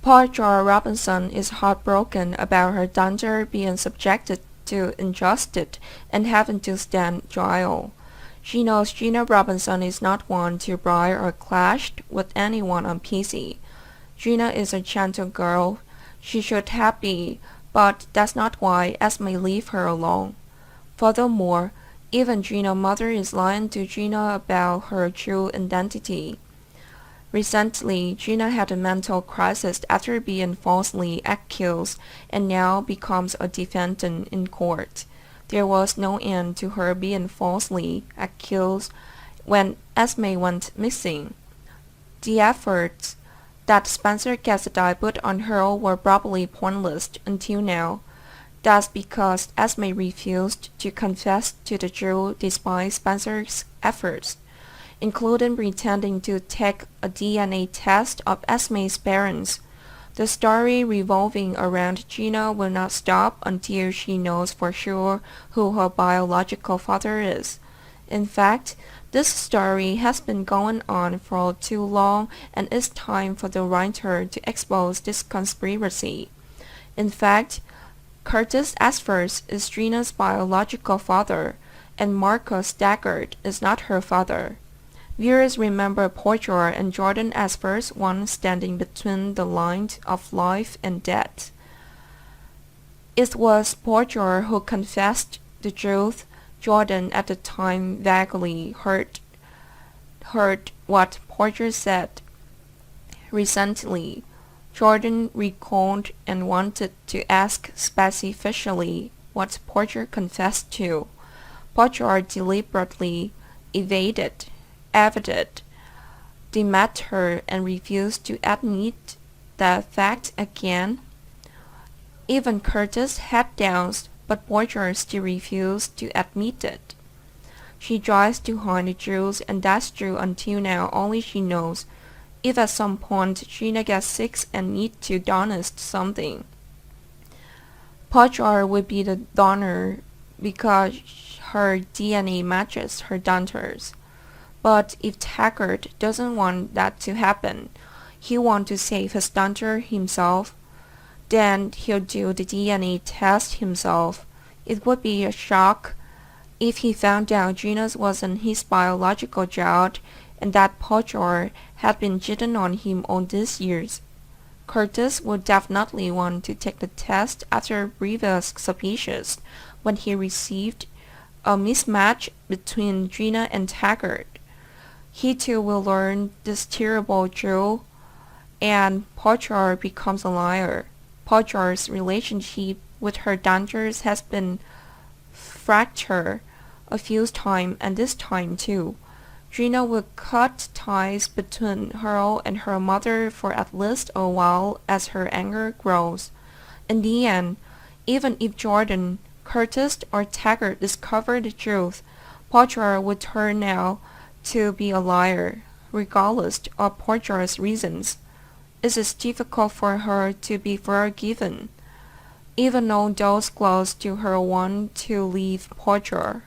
Portia Robinson is heartbroken about her daughter being subjected to injustice and having to stand trial. She knows Gina Robinson is not one to brawl or clash with anyone on PC. Gina is a gentle girl. She should have been, but that's not why Esme leave her alone. Furthermore, even Gina's mother is lying to Gina about her true identity. Recently, Gina had a mental crisis after being falsely accused and now becomes a defendant in court. There was no end to her being falsely accused when Esme went missing. The efforts that Spencer Cassidy put on her were probably pointless until now. That's because Esme refused to confess to the truth despite Spencer's efforts, including pretending to take a DNA test of Esme's parents. The story revolving around Gina will not stop until she knows for sure who her biological father is. In fact, this story has been going on for too long, and it's time for the writer to expose this conspiracy. In fact, Curtis Asfurs is Gina's biological father, and Marcus Daggett is not her father. Viewers remember Portia and Jordan Asfurs, one standing between the lines of life and death. It was Portia who confessed the truth. Jordan at the time vaguely heard what Portia said. Recently, Jordan recalled and wanted to ask specifically what Portia confessed to. Portia deliberately evaded the matter and refused to admit the fact again. Even Curtis had doubts, but Portia still refused to admit it. She tries to hide the truth, and that's true until now. Only she knows. If at some point Gina gets sick and needs to donate something, Portia would be the donor because her DNA matches her daughter's. But if Taggart doesn't want that to happen, he wants to save his daughter himself, then he'll do the DNA test himself. It would be a shock if he found out Gina wasn't his biological child and that Portia had been cheating on him all these years. Curtis would definitely want to take the test after previous suspicions when he received a mismatch between Gina and Taggart. He too will learn this terrible truth, and Portia becomes a liar. Portia's relationship with her daughters has been fractured a few times, and this time too. Gina will cut ties between her and her mother for at least a while as her anger grows. In the end, even if Jordan, Curtis, or Taggart discover the truth, Portia would turn out to be a liar, regardless of Portia's reasons. It is difficult for her to be forgiven, even though those close to her want to leave Portia.